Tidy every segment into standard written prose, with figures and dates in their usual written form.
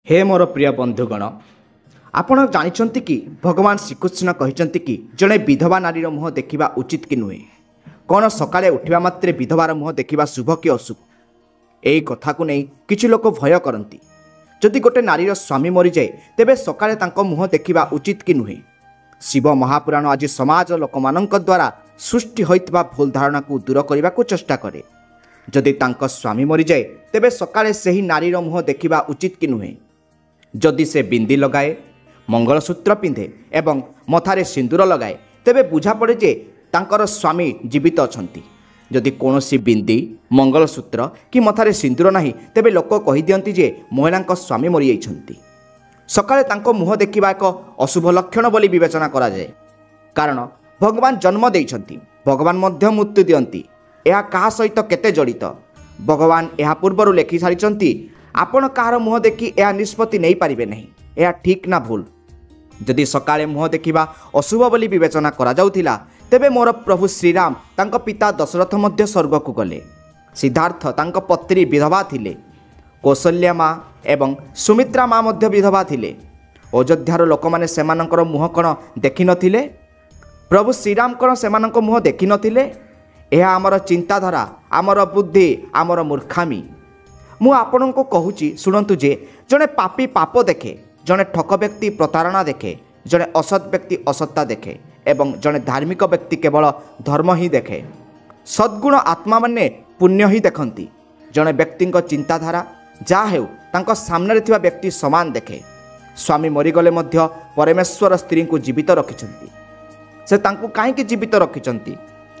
हे मोर प्रिय बंधुगण, आपण जानिछंती कि भगवान श्रीकृष्ण कहिछंती कि जड़े विधवा नारीर मुह देखा उचित कि नुहे। कौन सकाळे उठिबा मात्रे विधवार मुह देखा शुभ कि अशुभ, यही कथा को नहीं किछि लोक भय करती। जदि गोटे नारीर स्वामी मरी जाए तेबे सकाळे तांको मुह देखा उचित कि नुहे। शिव महापुराण आज समाज लोकमानंक द्वारा सृष्टि होइतबा भूल धारणा को दूर करने को चेष्टा करे। जदि तांको स्वामी मरी जाए तेबे सकाळे सेही नारीर मुह देखा उचित कि नुहे। जदि से बिंदी लगाए, मंगलसूत्र पिंधे एवं मथारे सिंदूर लगाए तेबे बुझा पड़े जे तांकर स्वामी जीवित अछंती। जदि कौनसी बिंदी, मंगलसूत्र कि मथारे सिंदूर नाही तेबे लोक कहि दियंती जे महिलांक स्वामी मरि जाइछंती। सकाळे तांको मुह देखिबा एक अशुभ लक्षण बोली विवेचना करा जाए, कारण भगवान जन्म देइछंती, भगवान मध्य मृत्यु दियंती। यह कहा सहित केते जड़ित भगवान यह पूर्वर लेखि सारिछंती। आपण कहार मुह देखि यह निष्पत्ति नहीं पारिबे नहीं, यह ठीक ना भूल। जदि सकाळे मुह देखिबा अशुभ बोली विवेचना करा जाउथिला तेबे मोर प्रभु श्रीराम तांको पिता दशरथ मध्य स्वर्ग को गले। सिद्धार्थ तांको पत्नी विधवा थिले, कौशल्या माँ एवं सुमित्रा माँ मध्य विधवा थिले। अयोध्यार लोक माने सेमानंकर मुह कण देखि नथिले? प्रभु श्रीराम कण सेमानंक मुह देखि नथिले? यह आमर चिंताधारा, आमर बुद्धि, आमर मूर्खामी। मु आपनको कहूची शुणु जे जड़े पापी पाप देखे, जड़े ठक व्यक्ति प्रतारणा देखे, जड़े असत व्यक्ति असत्ता देखे एवं जड़े धार्मिक व्यक्ति केवल धर्म ही देखे। सद्गुण आत्मा माने पुण्य ही देखती। जड़े व्यक्ति चिंताधारा जा हेउ तांको सामने थिबा व्यक्ति समान देखे। स्वामी मरीगले मध्य परमेश्वर स्त्री को जीवित रखिछंती। से तांको काहेकि जीवित रखिछंती?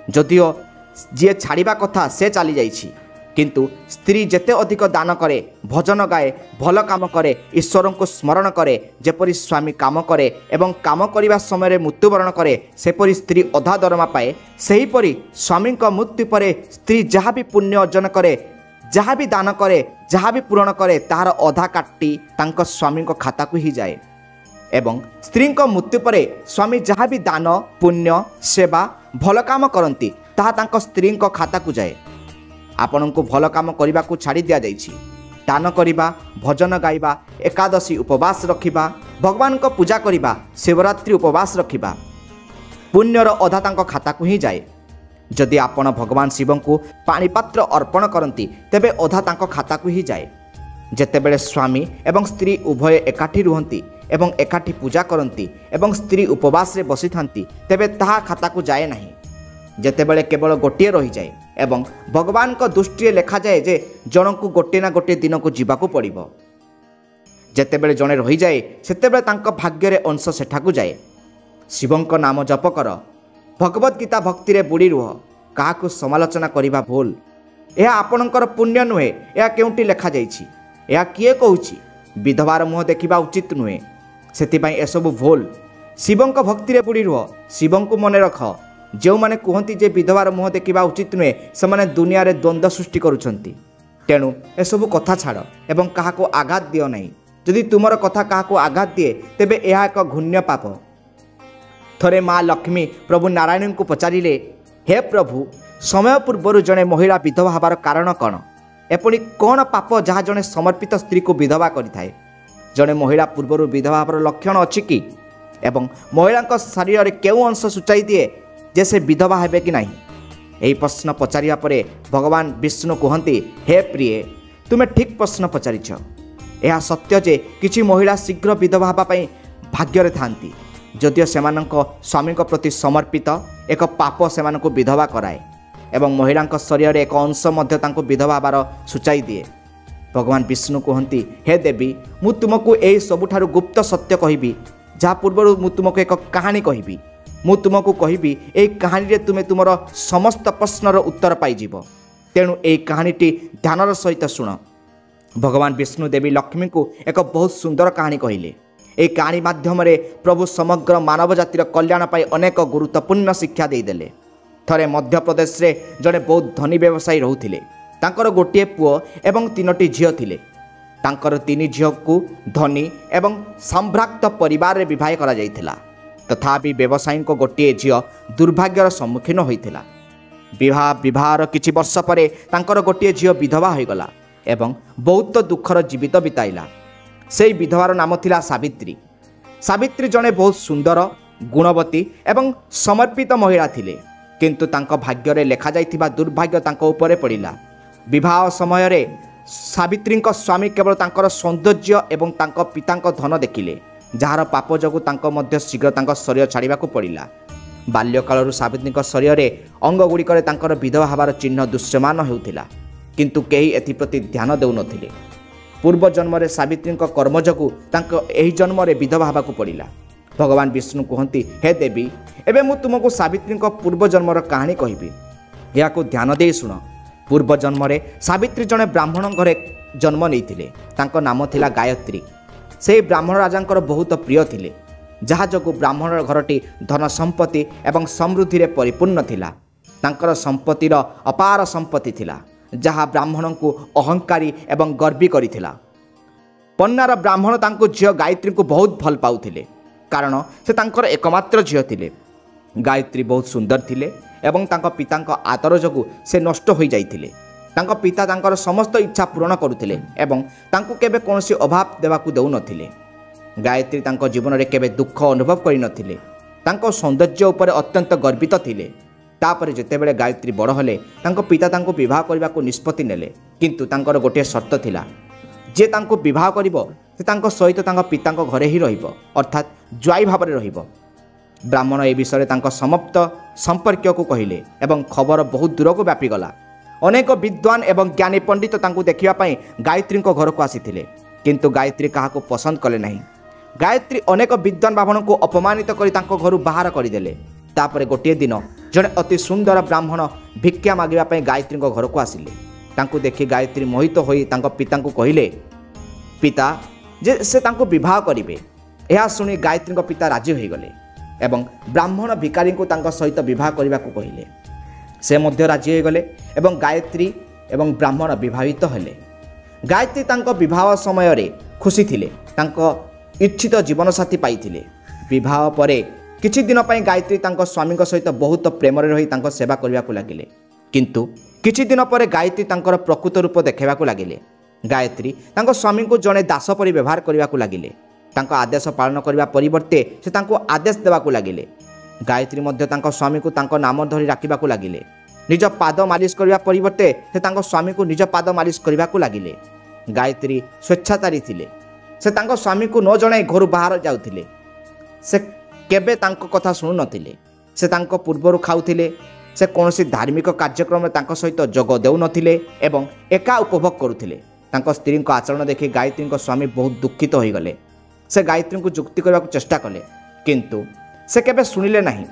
जदिओ जी छाड़िबा कथा से चली जाइछि, किंतु स्त्री जेते अधिक दान करे, भजन गाए, भल काम करे, ईश्वर को स्मरण करे, जेपरी स्वामी काम करे एवं काम करने समय मृत्युवरण करे, सेपरी स्त्री अधा दरमा पाए। सेहीपरि स्वामी मृत्यु पर स्त्री जहाँ भी पुण्य अर्जन करे, जहाँ भी दान करे, जहाँ भी पूरण करे, तार अधा काटी तांको स्वामी खाता को ही जाए। एवं स्त्री मृत्यु पर स्वामी जहाँ भी दान, पुण्य, सेवा, भल काम करती ताहा तांको स्त्री खाता को जाए। आपण को भल काम करने को छाड़ी दिया जाइछि। दान करिबा, भजन गाइबा, एकादशी उपवास रखिबा, भगवान को पूजा करिबा, शिवरात्रि उपवास रखिबा, पुण्यर अधा तांको खाता को ही जाए। जदि आपण भगवान शिव को पानी पात्र अर्पण करती तेबे अधा तांको खाता को ही जाए। जेतेबेले स्वामी एवं स्त्री उभय एकाठी रुहंती एवं एकाठी पूजा करती एवं स्त्री उपवास रे बसी थांती तेबे ताहा खाता को जाए नहीं। जेतेबेले केवल गोटे रही जाए एवं भगवान को दृष्टि लेखा जाए जे जन को गोटे ना गोटे दिन को जीवाकू पड़िबो। जेतेबेले जने रही जाए सेतेबेले तांको भाग्य रे अंश सेठाकू जाए। शिवंक नाम जप कर, भगवत गीता भक्ति रे बुड़ी रुह, काहाकू समालोचना करिबा भूल। यह आपणकर पुण्य नुहे, यह केउंटी लेखा जाइछि? यह किए कहूछि? विधवार मुह देखिबा उचित नुहे, सेतिबाई एसबु भूल। शिवंक भक्ति रे बुड़ी रुह, शिवंकु मने रख। जो माने कहती जे विधवार मुह देखा उचित नुहे से माने दुनिया रे द्वंद्व सृष्टि करुछंती। तेणु एसबु कथा छाड़ एवं काहाको आघात दियो नहीं। जदि तुमर कथा काहाको आघात दिए तेबे यह एक घृण्य पाप। थरे माँ लक्ष्मी प्रभु नारायण को पचारिले, हे प्रभु, समय पूर्वर जड़े महिला विधवा हबार कारण कौन? एपरि कौन पाप जहाँ जड़े समर्पित स्त्री को विधवा करिथाए? जड़े महिला पूर्वर विधवा हबार लक्षण अछि कि? एवं महिला शरीर रे केउ अंश सूचाई दिए जे से विधवा हेबे कि नहीं? यही प्रश्न पचारिया परे भगवान विष्णु कहते, हे प्रिय, तुम्हें ठीक प्रश्न पचारिछ। यह सत्य जे किछि महिला शीघ्र विधवा हबा पई भाग्य थांती, जदिओ सेमानंक स्वामी प्रति समर्पित एक पाप सेमानंको विधवा कराए एवं महिला शरीर रे एक अंश मध्य तांको विधवा हबार सूचाई दिए। भगवान विष्णु कहती, हे देवी, मु तुमको यही सबुठारु गुप्त सत्य कहबी, जहाँ पूर्व मु तुमको एक कहानी कहबी। मु तुमको कहबी एई कहानी रे तुमे तुमर समस्त प्रश्नर उत्तर पाइजिब। तेणु एई कहानीटी ध्यानर सहित शुण। भगवान विष्णु देवी लक्ष्मी को एक बहुत सुंदर कहानी कहले। एई कहानी माध्यम रे प्रभु समग्र मानव जातिर कल्याण पाई अनेक गुरुत्वपूर्ण शिक्षा देदेले। थरे मध्य प्रदेश रे जड़े बहुत धनी व्यवसायी रहुथिले। तांकर गोटे पुओ एवं 3टी झियो थिले। तांकर 3 झियो को धनी एवं संभ्राक्त परिवार रे विवाह करा जायथिला। तथापि व्यवसायी को गोटे झियो दुर्भाग्यर सम्मुखीन होइथिला। विवाहर किछि वर्ष परे तांकर गोटे झियो विधवा होइगला एवं बहुत दुखर जीवित बिताइला। ସେହି ବିଧବାର ନାମ ଥିଲା ସାବିତ୍ରୀ। ସାବିତ୍ରୀ ଜଣେ ବହୁତ ସୁନ୍ଦର, ଗୁଣବତୀ ଏବଂ ସମର୍ପିତ ମହିଳା ଥିଲେ। କିନ୍ତୁ ତାଙ୍କ ଭାଗ୍ୟରେ ଲେଖାଯାଇଥିବା ଦୁର୍ଭାଗ୍ୟ ତାଙ୍କ ଉପରେ ପଡ଼ିଲା। ବିବାହ ସମୟରେ ସାବିତ୍ରୀଙ୍କ ସ୍ୱାମୀ କେବଳ ତାଙ୍କର ସୌନ୍ଦର୍ଯ୍ୟ ଏବଂ ତାଙ୍କ ପିତାଙ୍କ ଧନ ଦେଖିଲେ, ଯାହାର ପାପ ଯୋଗୁଁ ତାଙ୍କ ମଧ୍ୟ ଶୀଘ୍ର ତାଙ୍କ ଶରୀର ଛାଡ଼ିବାକୁ ପଡ଼ିଲା। ବାଲ୍ୟକାଳରୁ ସାବିତ୍ରୀଙ୍କ ଶରୀରରେ ଅଙ୍ଗଗୁଡ଼ିକରେ ତାଙ୍କର ବିଧବା ହେବାର ଚିହ୍ନ ଦୃଶ୍ୟମାନ ହେଉଥିଲା, କିନ୍ତୁ କେହି ଏଥିପ୍ରତି ଧ୍ୟାନ ଦେଉନଥିଲେ। ପୂର୍ବ ଜନ୍ମରେ ସାବିତ୍ରୀଙ୍କ କର୍ମ ଯୋଗୁଁ ତାଙ୍କ ଏହି ଜନ୍ମରେ ବିଧବା ହେବାକୁ ପଡ଼ିଲା। ଭଗବାନ ବିଷ୍ଣୁ କୁହନ୍ତି, ହେ ଦେବୀ, ଏବେ ମୁଁ ତୁମକୁ ସାବିତ୍ରୀଙ୍କ ପୂର୍ବ ଜନ୍ମର କାହାଣୀ କହିବି। ଏହାକୁ ଧ୍ୟାନ ଦେଇ ଶୁଣ। ପୂର୍ବ ଜନ୍ମରେ ସାବିତ୍ରୀ ଜଣେ ବ୍ରାହ୍ମଣ ଘରେ ଜନ୍ମ ନେଇଥିଲେ। ତାଙ୍କ ନାମ ଥିଲା ଗାୟତ୍ରୀ। ସେହି ବ୍ରାହ୍ମଣ ରାଜାଙ୍କର ବହୁତ ପ୍ରିୟ ଥିଲେ, ଯାହା ଯୋଗୁଁ ବ୍ରାହ୍ମଣର ଘରଟି ଧନ ସମ୍ପତ୍ତି ଏବଂ ସମୃଦ୍ଧିରେ ପରିପୂର୍ଣ୍ଣ ଥିଲା। ତାଙ୍କର ସମ୍ପତ୍ତିର ଅପାର ସମ୍ପତ୍ତି ଥିଲା, ଯାହା ବ୍ରାହ୍ମଣଙ୍କୁ ଅହଙ୍କାରୀ ଏବଂ ଗର୍ବୀ କରିଥିଲା। ପନ୍ନାର ବ୍ରାହ୍ମଣ ତାଙ୍କ ଝିଅ ଗାୟତ୍ରୀଙ୍କୁ ବହୁତ ଭଲ ପାଉଥିଲେ, କାରଣ ସେ ତାଙ୍କର ଏକମାତ୍ର ଝିଅ ଥିଲେ। ଗାୟତ୍ରୀ ବହୁତ ସୁନ୍ଦର ଥିଲେ ଏବଂ ତାଙ୍କ ପିତାଙ୍କ ଆଦର ଯୋଗୁଁ ସେ ନଷ୍ଟ ହୋଇଯାଇଥିଲେ। ତାଙ୍କ ପିତା ତାଙ୍କର ସମସ୍ତ ଇଚ୍ଛା ପୂରଣ କରୁଥିଲେ ଏବଂ ତାଙ୍କୁ କେବେ କୌଣସି ଅଭାବ ଦେବାକୁ ଦେଉନଥିଲେ। ଗାୟତ୍ରୀ ତାଙ୍କ ଜୀବନରେ କେବେ ଦୁଃଖ ଅନୁଭବ କରିନଥିଲେ। ତାଙ୍କ ସୌନ୍ଦର୍ଯ୍ୟ ଉପରେ ଅତ୍ୟନ୍ତ ଗର୍ବିତ ଥିଲେ। ତାପରେ ଯେତେବେଳେ ଗାୟତ୍ରୀ ବଡ଼ ହେଲେ, ତାଙ୍କ ପିତା ତାଙ୍କୁ ବିବାହ କରିବାକୁ ନିଷ୍ପତ୍ତି ନେଲେ, କିନ୍ତୁ ତାଙ୍କର ଗୋଟିଏ ସର୍ତ୍ତ ଥିଲା, ଯେ ତାଙ୍କୁ ବିବାହ କରିବ ସେ ତାଙ୍କ ସହିତ ତାଙ୍କ ପିତାଙ୍କ ଘରେ ହିଁ ରହିବ, ଅର୍ଥାତ୍ ଜ୍ୱାଇଁ ଭାବରେ ରହିବ। ବ୍ରାହ୍ମଣ ଏ ବିଷୟରେ ତାଙ୍କ ସମସ୍ତ ସମ୍ପର୍କୀୟକୁ କହିଲେ ଏବଂ ଖବର ବହୁତ ଦୂରକୁ ବ୍ୟାପିଗଲା। ଅନେକ ବିଦ୍ୱାନ ଏବଂ ଜ୍ଞାନୀ ପଣ୍ଡିତ ତାଙ୍କୁ ଦେଖିବା ପାଇଁ ଗାୟତ୍ରୀଙ୍କ ଘରକୁ ଆସିଥିଲେ, କିନ୍ତୁ ଗାୟତ୍ରୀ କାହାକୁ ପସନ୍ଦ କଲେ ନାହିଁ। ଗାୟତ୍ରୀ ଅନେକ ବିଦ୍ୱାନ ବ୍ରାହ୍ମଣଙ୍କୁ ଅପମାନିତ କରି ତାଙ୍କ ଘରୁ ବାହାର କରିଦେଲେ। ତାପରେ ଗୋଟିଏ ଦିନ ଜଣେ ଅତି ସୁନ୍ଦର ବ୍ରାହ୍ମଣ ଭିକ୍ଷା ମାଗିବା ପାଇଁ ଗାୟତ୍ରୀଙ୍କ ଘରକୁ ଆସିଲେ। ତାଙ୍କୁ ଦେଖି ଗାୟତ୍ରୀ ମୋହିତ ହୋଇ ତାଙ୍କ ପିତାଙ୍କୁ କହିଲେ, ପିତା, ଯେ ସେ ତାଙ୍କୁ ବିବାହ କରିବେ। ଏହା ଶୁଣି ଗାୟତ୍ରୀଙ୍କ ପିତା ରାଜି ହୋଇଗଲେ ଏବଂ ବ୍ରାହ୍ମଣ ଭିକାରୀଙ୍କୁ ତାଙ୍କ ସହିତ ବିବାହ କରିବାକୁ କହିଲେ। ସେ ମଧ୍ୟ ରାଜି ହୋଇଗଲେ ଏବଂ ଗାୟତ୍ରୀ ଏବଂ ବ୍ରାହ୍ମଣ ବିବାହିତ ହେଲେ। ଗାୟତ୍ରୀ ତାଙ୍କ ବିବାହ ସମୟରେ ଖୁସି ଥିଲେ, ତାଙ୍କ ଇଚ୍ଛିତ ଜୀବନସାଥୀ ପାଇଥିଲେ। ବିବାହ ପରେ କିଛି ଦିନ ପାଇଁ ଗାୟତ୍ରୀ ତାଙ୍କ ସ୍ୱାମୀଙ୍କ ସହିତ ବହୁତ ପ୍ରେମରେ ରହି ତାଙ୍କ ସେବା କରିବାକୁ ଲାଗିଲେ। କିନ୍ତୁ କିଛି ଦିନ ପରେ ଗାୟତ୍ରୀ ତାଙ୍କର ପ୍ରକୃତ ରୂପ ଦେଖାଇବାକୁ ଲାଗିଲେ। ଗାୟତ୍ରୀ ତାଙ୍କ ସ୍ୱାମୀଙ୍କୁ ଜଣେ ଦାସ ପରି ବ୍ୟବହାର କରିବାକୁ ଲାଗିଲେ। ତାଙ୍କ ଆଦେଶ ପାଳନ କରିବା ପରିବର୍ତ୍ତେ ସେ ତାଙ୍କୁ ଆଦେଶ ଦେବାକୁ ଲାଗିଲେ। ଗାୟତ୍ରୀ ମଧ୍ୟ ତାଙ୍କ ସ୍ୱାମୀଙ୍କୁ ତାଙ୍କ ନାମ ଧରି ଡାକିବାକୁ ଲାଗିଲେ। ନିଜ ପାଦ ମାଲିସ କରିବା ପରିବର୍ତ୍ତେ ସେ ତାଙ୍କ ସ୍ୱାମୀଙ୍କୁ ନିଜ ପାଦ ମାଲିସ କରିବାକୁ ଲାଗିଲେ। ଗାୟତ୍ରୀ ସ୍ୱେଚ୍ଛାଚାରୀ ଥିଲେ। ସେ ତାଙ୍କ ସ୍ୱାମୀଙ୍କୁ ନ ଜଣାଇ ଘରୁ ବାହାର ଯାଉଥିଲେ। ସେ କେବେ ତାଙ୍କ କଥା ଶୁଣୁନଥିଲେ। ସେ ତାଙ୍କ ପୂର୍ବରୁ ଖାଉଥିଲେ। ସେ କୌଣସି ଧାର୍ମିକ କାର୍ଯ୍ୟକ୍ରମରେ ତାଙ୍କ ସହିତ ଯୋଗ ଦେଉନଥିଲେ ଏବଂ ଏକା ଉପଭୋଗ କରୁଥିଲେ। ତାଙ୍କ ସ୍ତ୍ରୀଙ୍କ ଆଚରଣ ଦେଖି ଗାୟତ୍ରୀଙ୍କ ସ୍ୱାମୀ ବହୁତ ଦୁଃଖିତ ହୋଇଗଲେ। ସେ ଗାୟତ୍ରୀଙ୍କୁ ଯୁକ୍ତି କରିବାକୁ ଚେଷ୍ଟା କଲେ, କିନ୍ତୁ ସେ କେବେ ଶୁଣିଲେ ନାହିଁ।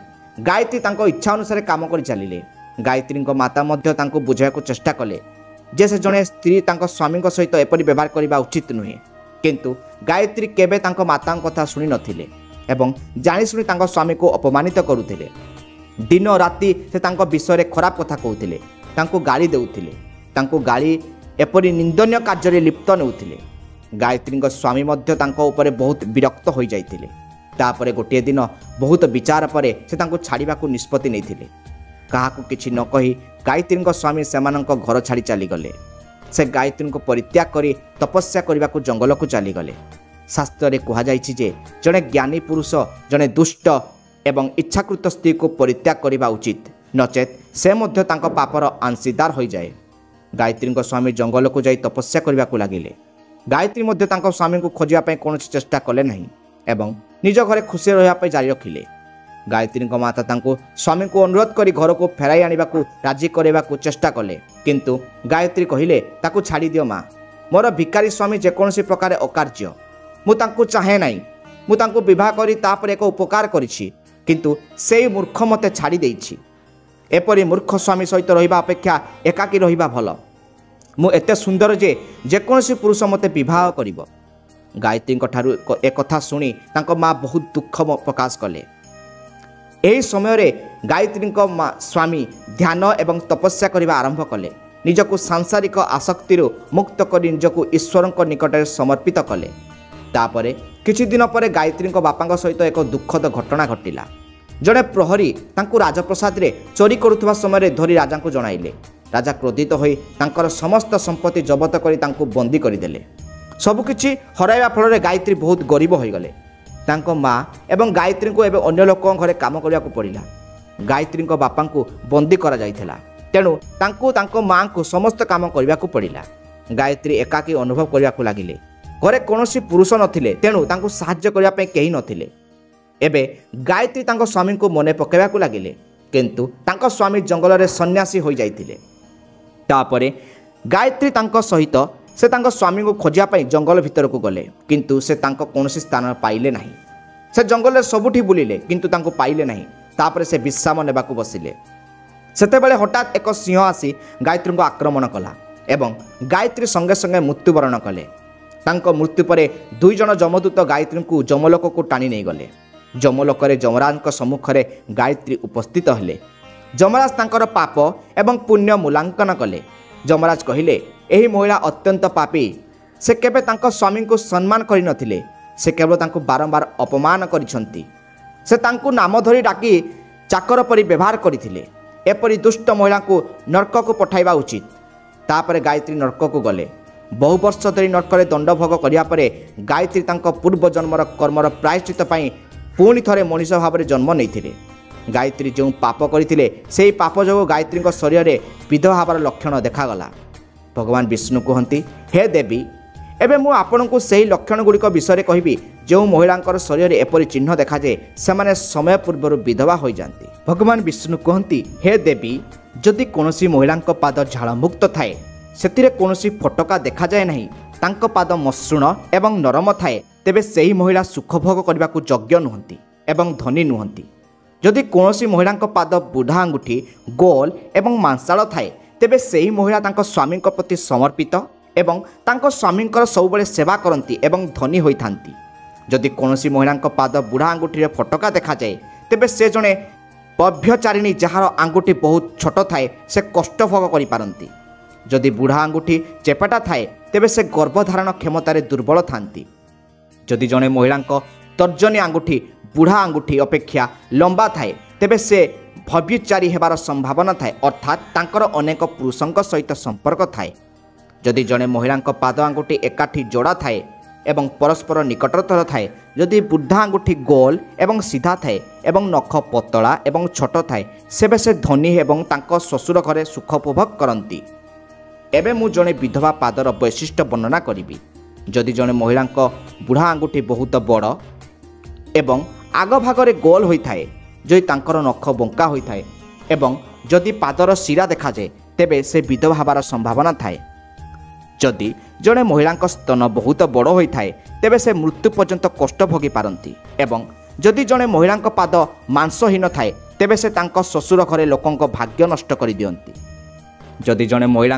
ଗାୟତ୍ରୀ ତାଙ୍କ ଇଚ୍ଛା ଅନୁସାରେ କାମ କରି ଚାଲିଲେ। ଗାୟତ୍ରୀଙ୍କ ମାତା ମଧ୍ୟ ତାଙ୍କୁ ବୁଝାଇବାକୁ ଚେଷ୍ଟା କଲେ ଯେ ସେ ଜଣେ ସ୍ତ୍ରୀ ତାଙ୍କ ସ୍ୱାମୀଙ୍କ ସହିତ ଏପରି ବ୍ୟବହାର କରିବା ଉଚିତ ନୁହେଁ, କିନ୍ତୁ ଗାୟତ୍ରୀ କେବେ ତାଙ୍କ ମାତାଙ୍କ କଥା ଶୁଣିନଥିଲେ ଏବଂ ଜାଣିଶୁଣି ତାଙ୍କ ସ୍ୱାମୀକୁ ଅପମାନିତ କରୁଥିଲେ। ଦିନ ରାତି ସେ ତାଙ୍କ ବିଷୟରେ ଖରାପ କଥା କହୁଥିଲେ, ତାଙ୍କୁ ଗାଳି ଦେଉଥିଲେ, ତାଙ୍କୁ ଗାଳି ଏପରି ନିନ୍ଦନୀୟ କାର୍ଯ୍ୟରେ ଲିପ୍ତ ନେଉଥିଲେ। ଗାୟତ୍ରୀଙ୍କ ସ୍ୱାମୀ ମଧ୍ୟ ତାଙ୍କ ଉପରେ ବହୁତ ବିରକ୍ତ ହୋଇଯାଇଥିଲେ। ତାପରେ ଗୋଟିଏ ଦିନ ବହୁତ ବିଚାର ପରେ ସେ ତାଙ୍କୁ ଛାଡ଼ିବାକୁ ନିଷ୍ପତ୍ତି ନେଇଥିଲେ। କାହାକୁ କିଛି ନ କହି ଗାୟତ୍ରୀଙ୍କ ସ୍ୱାମୀ ସେମାନଙ୍କ ଘର ଛାଡ଼ି ଚାଲିଗଲେ। ସେ ଗାୟତ୍ରୀଙ୍କୁ ପରିତ୍ୟାଗ କରି ତପସ୍ୟା କରିବାକୁ ଜଙ୍ଗଲକୁ ଚାଲିଗଲେ। ଶାସ୍ତ୍ରରେ କୁହାଯାଇଛି ଯେ ଜଣେ ଜ୍ଞାନୀ ପୁରୁଷ ଜଣେ ଦୁଷ୍ଟ ଏବଂ ଇଚ୍ଛାକୃତ ସ୍ତ୍ରୀକୁ ପରିତ୍ୟାଗ କରିବା ଉଚିତ, ନଚେତ୍ ସେ ମଧ୍ୟ ତାଙ୍କ ପାପର ଅଂଶୀଦାର ହୋଇଯାଏ। ଗାୟତ୍ରୀଙ୍କ ସ୍ୱାମୀ ଜଙ୍ଗଲକୁ ଯାଇ ତପସ୍ୟା କରିବାକୁ ଲାଗିଲେ। ଗାୟତ୍ରୀ ମଧ୍ୟ ତାଙ୍କ ସ୍ୱାମୀଙ୍କୁ ଖୋଜିବା ପାଇଁ କୌଣସି ଚେଷ୍ଟା କଲେ ନାହିଁ ଏବଂ ନିଜ ଘରେ ଖୁସିରେ ରହିବା ପାଇଁ ଜାରି ରଖିଲେ। ଗାୟତ୍ରୀଙ୍କ ମାତା ତାଙ୍କୁ ସ୍ୱାମୀଙ୍କୁ ଅନୁରୋଧ କରି ଘରକୁ ଫେରାଇ ଆଣିବାକୁ ରାଜି କରାଇବାକୁ ଚେଷ୍ଟା କଲେ, କିନ୍ତୁ ଗାୟତ୍ରୀ କହିଲେ, ତାକୁ ଛାଡ଼ିଦିଅ ମା। ମୋର ଭିକାରୀ ସ୍ୱାମୀ ଯେକୌଣସି ପ୍ରକାର ଅକାର୍ଯ୍ୟ। ମୁଁ ତାଙ୍କୁ ଚାହେଁ ନାହିଁ। ମୁଁ ତାଙ୍କୁ ବିବାହ କରି ତାପରେ ଏକ ଉପକାର କରିଛି, କିନ୍ତୁ ସେଇ ମୂର୍ଖ ମୋତେ ଛାଡ଼ି ଦେଇଛି। ଏପରି ମୂର୍ଖ ସ୍ୱାମୀ ସହିତ ରହିବା ଅପେକ୍ଷା ଏକାକୀ ରହିବା ଭଲ। ମୁଁ ଏତେ ସୁନ୍ଦର ଯେ ଯେକୌଣସି ପୁରୁଷ ମୋତେ ବିବାହ କରିବ। ଗାୟତ୍ରୀଙ୍କ ଠାରୁ ଏକଥା ଶୁଣି ତାଙ୍କ ମା ବହୁତ ଦୁଃଖ ପ୍ରକାଶ କଲେ। ଏହି ସମୟରେ ଗାୟତ୍ରୀଙ୍କ ସ୍ୱାମୀ ଧ୍ୟାନ ଏବଂ ତପସ୍ୟା କରିବା ଆରମ୍ଭ କଲେ। ନିଜକୁ ସାଂସାରିକ ଆସକ୍ତିରୁ ମୁକ୍ତ କରି ନିଜକୁ ଈଶ୍ୱରଙ୍କ ନିକଟରେ ସମର୍ପିତ କଲେ। ତାପରେ କିଛି ଦିନ ପରେ ଗାୟତ୍ରୀଙ୍କ ବାପାଙ୍କ ସହିତ ଏକ ଦୁଃଖଦ ଘଟଣା ଘଟିଲା। ଜଣେ ପ୍ରହରୀ ତାଙ୍କୁ ରାଜପ୍ରସାଦରେ ଚୋରି କରୁଥିବା ସମୟରେ ଧରି ରାଜାଙ୍କୁ ଜଣାଇଲେ। ରାଜା କ୍ରୋଧିତ ହୋଇ ତାଙ୍କର ସମସ୍ତ ସମ୍ପତ୍ତି ଜବତ କରି ତାଙ୍କୁ ବନ୍ଦୀ କରିଦେଲେ। सबकिछि हराइबा फल गायत्री बहुत गरीब हो गले। तांको माँ एवं गायत्री को एवं अन्य लोक घरे काम करने को पड़ा। गायत्री बापा को बंदी करा जाइथिला, तेणु तांको माँ को समस्त काम करने को पड़ा। गायत्री एकाकी अनुभव करने को लगिले। घरे कौनसी पुरुष नथिले, तेणु तांको साहाय्य करने पे केही नथिले। एबे गायत्री तांको स्वामी को मने पकेबा को लगिले, किंतु तांको स्वामी जंगल रे सन्यासी हो जाइथिले। तापरे गायत्री तांको सहित से तांको स्वामी को खोजिया पई जंगल भितर को गले, किंतु से तांको कौनसी स्थान पाइले नहीं। से जंगल रे सबुठी बुलिले, किंतु तांको पाइले नहीं। तापरे से विश्राम नेबा को बसिले। सेतेबेले हठात एक सिंह आसी गायत्री को आक्रमण कला एवं गायत्री संगे संगे मृत्युवरण कले। तांको मृत्यु परे 2 जन जमदूत गायत्री को जमलोक को टाणी नहीं गले। जमलोक रे जमराज सम्मुख रे गायत्री उपस्थित हेले। जमराज तांकर पाप एवं पुण्य मूल्यांकन कले। जमराज कहिले, एही महिला अत्यंत पापी। से केबे तांको स्वामी को सम्मान करि नथिले, से केवल तांको बारंबार अपमान करिसंती। से तांको नाम धरी डाकी चाकर परि व्यवहार करथिले। एपरि दुष्ट महिला को नरक को पठाइबा उचित। तापरे गायत्री नरक को गले। बहु वर्ष धरी नरक रे दंड भोग करिया परे गायत्री तांको पूर्व जन्मर कर्मर प्रायश्चित पई पुणी थरे मनीष भाव में जन्म नहीं। गायत्री जो पाप करथिले सेही पाप जो गायत्री शरीर में विधवा हबार लक्षण देखागला। भगवान विष्णु कहती, हे देवी, एबे मु आपन को सही लक्षण गुड़िक विषय कहबी जो महिला शरीर में एपरी चिन्ह देखा जाए से समय पूर्व विधवा हो जाती। भगवान विष्णु कहती, हे देवी, जदि कौनसी महिला पाद झाड़ मुक्त थाए से कौनसी फटका देखा जाए नहीं, तांको पाद मसृण एवं नरम थाए, तेबे सही महिला सुख भोग करने को योग्य नुहंती एवं धनी नुहंती। जदि कौनसी महिला पाद बुढ़ा आंगुठी गोल एवं मांसाल थाए, तेबे सही महिला तांको स्वामी प्रति समर्पित एवं तांको स्वामी सबुबले सेवा करती एवं धनी होइथांती। जदि कौनसी महिला पाद बुढ़ा आंगुठी रे फटका देखा जाए, तेबे से जने पभ्यचारिणी जार आंगुठी बहुत छोट थाए से कष्ट भोग करि पारंती। जदि बुढ़ा आंगुठी चेपाटा थाए, तेबे से गर्भधारण क्षमतार दुर्बल थांती। जदि जड़े महिला तर्जनी आंगुठी बुढ़ा आंगुठी अपेक्षा लंबा थाए, तेबे से भव्यचारी हेबार संभावना थाए, अर्थात तांकर अनेक पुरुषों सहित संपर्क थाए। जदि जड़े महिला पाद आंगुठी एकाठी जोड़ा थाए एवं परस्पर निकटतर थाए, जदि बुढ़ा आंगुठी गोल एवं सीधा थाए एवं नख पतला एवं छोट थाए, सेबे से धनी एवं तांको ससुर घरे सुख उपभोग करती। एबे मु जड़े विधवा पादर वैशिष्ट्य वर्णना करी। जदि जड़े महिला बुढ़ा आंगुठी बहुत बड़ एवं आग भागरे गोल होता है, जदि तांकर नख बंका होता है एवं जदि पादर शिरा देखा जाए, तेबे से विधवा हबार संभावना थाए। जदि जड़े महिला स्तन बहुत बड़ होता है, तेबे से मृत्यु पर्यंत कष्ट भोगी पारती। एवं जदि जड़े महिला पाद मांसहीन थाए, तेबे से तांको ससुर घरे लोकंक भाग्य नष्ट कर दियंती। जदि जड़े महिला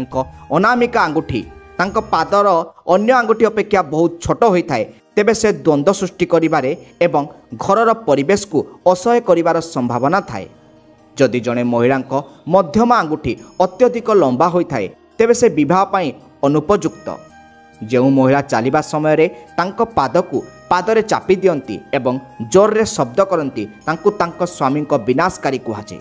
अनामिका आंगुठी तांको पादर अन्य आंगुठी अपेक्षा बहुत छोट होता है, तेबे से द्वंद्व सृष्टि करिबारे एवं घरर परिवेश को असह्य करिबार संभावना थाए। जदि जड़े महिला मध्यम आंगुठी अत्यधिक लंबा होता है, तेबे से विवाह पाई अनुपयुक्त। जो महिला चलिबा समय रे तांको पाद को पादरे चापी दियंती एवं जोर रे शब्द करती, तांको तांको स्वामी को विनाशकारी कहुए।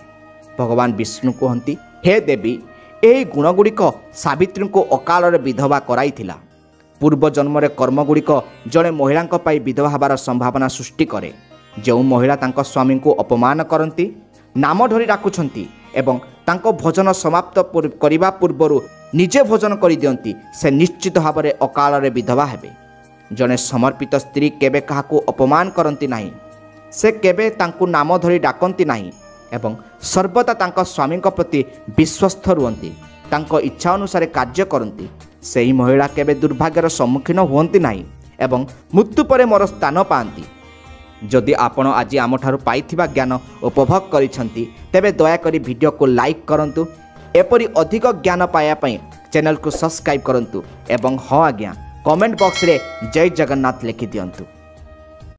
भगवान विष्णु कहती, हे देवी, यही गुणगुड़िक सावित्री को अकाल विधवा कराइथिला। पूर्व जन्म कर्मगुड़िक जड़े महिला विधवा हबार संभावना सृष्टि करे। जो महिला तांको स्वामी को अपमान करती, नाम धरी डाकुछंती एवं तांको भोजन समाप्त करिबा पूर्वरु निजे भोजन करि दियंती, से निश्चित भाव में अकाल विधवा हेबे। जड़े समर्पित स्त्री केबे काहाकू अपमान करती नहीं, से केबे तांको नाम धरी डाकती नहीं एवं सर्वदा तांको स्वामी प्रति विश्वस्त रुहंती, तांको इच्छा अनुसार कार्य करती। सही महिला केबे दुर्भाग्यर सम्मुखीन हुअंती नहीं एवं मृत्यु परे मोर स्थान पाती। जदि आपण आज आमठारु पाइथिबा ज्ञान उपभोग करिसंती, तेबे दयाकरी वीडियो को लाइक करंतु। एपरी अधिक ज्ञान पाया पई चैनल को सब्सक्राइब करंतु एवं हाँ आज्ञा कमेंट बॉक्स रे जय जगन्नाथ लिखि दियंतु।